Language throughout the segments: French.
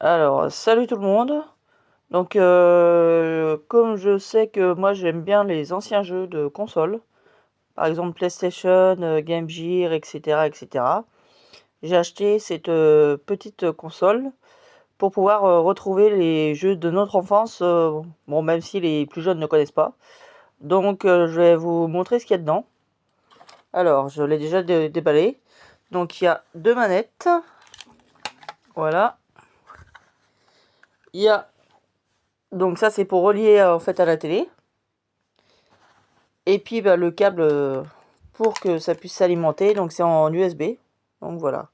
Alors, salut tout le monde. Donc, comme je sais que moi j'aime bien les anciens jeux de console, par exemple PlayStation, Game Gear, etc., etc., j'ai acheté cette petite console pour pouvoir retrouver les jeux de notre enfance, bon, même si les plus jeunes ne connaissent pas. Donc, je vais vous montrer ce qu'il y a dedans. Alors, je l'ai déjà déballé. Donc, il y a deux manettes. Voilà. Il y a donc ça c'est pour relier en fait à la télé. Et puis le câble pour que ça puisse s'alimenter, donc c'est en USB. Donc voilà.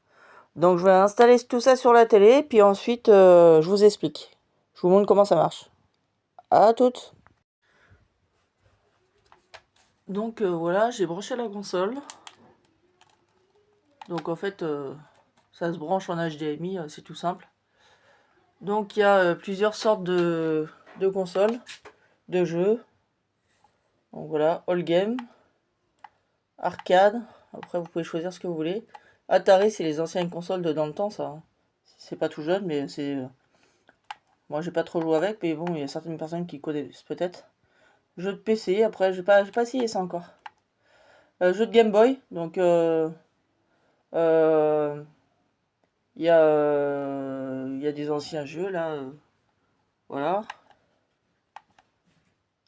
Donc je vais installer tout ça sur la télé, puis ensuite je vous explique. Je vous montre comment ça marche. À toutes. Donc voilà, j'ai branché la console. Donc en fait, ça se branche en HDMI, c'est tout simple. Donc il y a plusieurs sortes de consoles, de jeux. Donc voilà, All Game, Arcade. Après vous pouvez choisir ce que vous voulez. Atari, c'est les anciennes consoles de dans le temps, ça. C'est pas tout jeune, mais c'est... Moi, j'ai pas trop joué avec, mais bon, il y a certaines personnes qui connaissent peut-être. Jeu de PC, après, j'ai pas essayé ça encore. Jeu de Game Boy, donc... euh, il y a des anciens jeux, là. Voilà.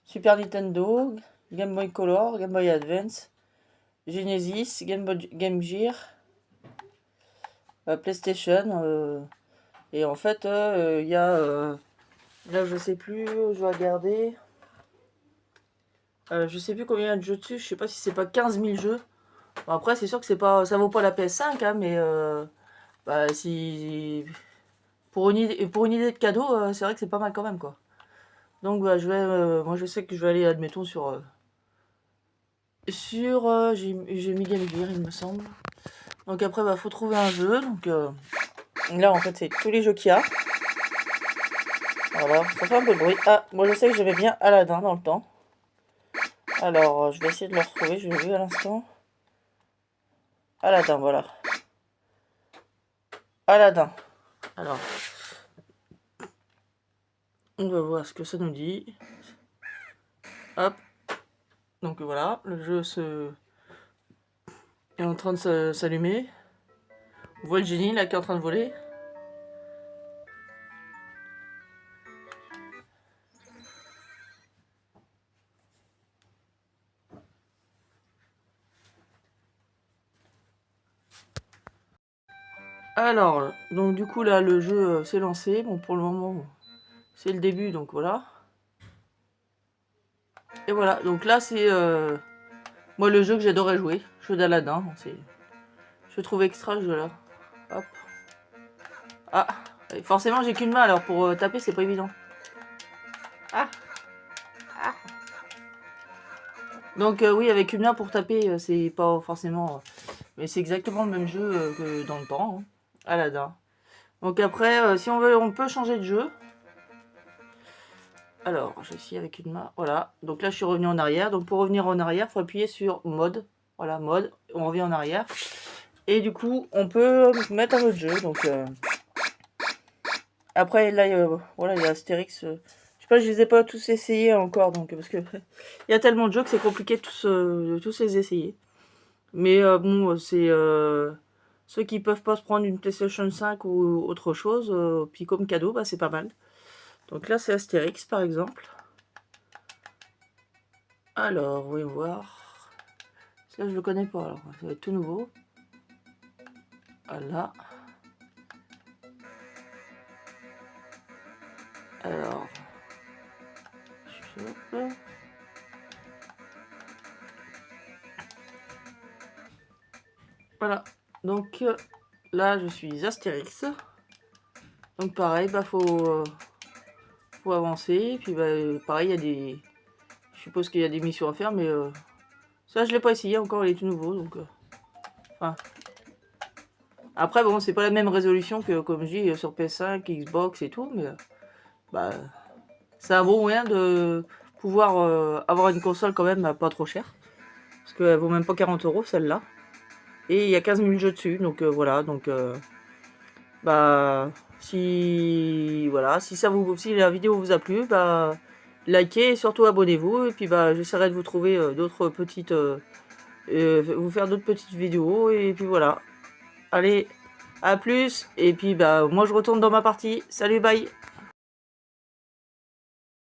Super Nintendo, Game Boy Color, Game Boy Advance, Genesis, Game Gear, PlayStation. Et en fait, il y a... là, je sais plus, je vais regarder. Je sais plus combien il y a de jeux dessus, je sais pas si c'est pas 15 000 jeux. Bon, après, c'est sûr que c'est pas, ça vaut pas la PS5, hein, mais si pour une idée de cadeau, c'est vrai que c'est pas mal quand même, quoi. Donc, moi, je sais que je vais aller, admettons, j'ai mis Game Gear, il me semble. Donc après, faut trouver un jeu. Donc là, en fait, c'est tous les jeux qu'il y a. Voilà, ça fait un peu de bruit. Ah, moi, je sais que j'aimais bien Aladdin dans le temps. Alors, je vais essayer de le retrouver. Je l'ai vu à l'instant. Aladdin, voilà. Aladdin. Alors, on va voir ce que ça nous dit. Hop. Donc voilà, le jeu est en train de s'allumer. On voit le génie là qui est en train de voler. Alors, donc du coup là le jeu s'est lancé. Bon, pour le moment c'est le début, donc voilà. Et voilà, donc là c'est moi le jeu que j'adorais jouer, jeu d'Aladin. Je trouve extra ce jeu là. Hop. Ah, et forcément j'ai qu'une main, alors pour taper c'est pas évident. Ah, ah. Donc oui, avec une main pour taper c'est pas forcément... mais c'est exactement le même jeu que dans le temps, hein. Aladdin. Donc après, si on veut, on peut changer de jeu. Alors, je suis avec une main. Voilà. Donc là, je suis revenu en arrière. Donc pour revenir en arrière, il faut appuyer sur mode. Voilà, mode. On revient en arrière. Et du coup, on peut mettre un autre jeu. Donc après, là, voilà, il y a Astérix. Je sais pas, je les ai pas tous essayés encore. Donc parce que il y a tellement de jeux que c'est compliqué de tous les essayer. Mais bon, c'est ceux qui peuvent pas se prendre une PlayStation 5 ou autre chose. Puis comme cadeau, c'est pas mal. Donc là, c'est Astérix, par exemple. Alors, voyons voir. Ça, je le connais pas, alors ça va être tout nouveau. Voilà. Alors. Hop. Voilà. Donc là, je suis Astérix. Donc pareil, faut avancer. Puis pareil, il y a des... Je suppose qu'il y a des missions à faire, mais ça, je l'ai pas essayé encore, il est tout nouveau. Donc, enfin... Après, bon, c'est pas la même résolution que, comme je dis, sur PS5, Xbox et tout, mais c'est un bon moyen de pouvoir avoir une console quand même pas trop chère. Parce qu'elle vaut même pas 40 € celle-là. Et il y a 15 000 jeux dessus, donc voilà, donc Si voilà, si la vidéo vous a plu, bah, likez et surtout abonnez-vous. Et puis bah, j'essaierai de vous trouver d'autres petites, vous faire d'autres petites vidéos. Et puis voilà. Allez, à plus. Et puis bah, moi je retourne dans ma partie. Salut, bye.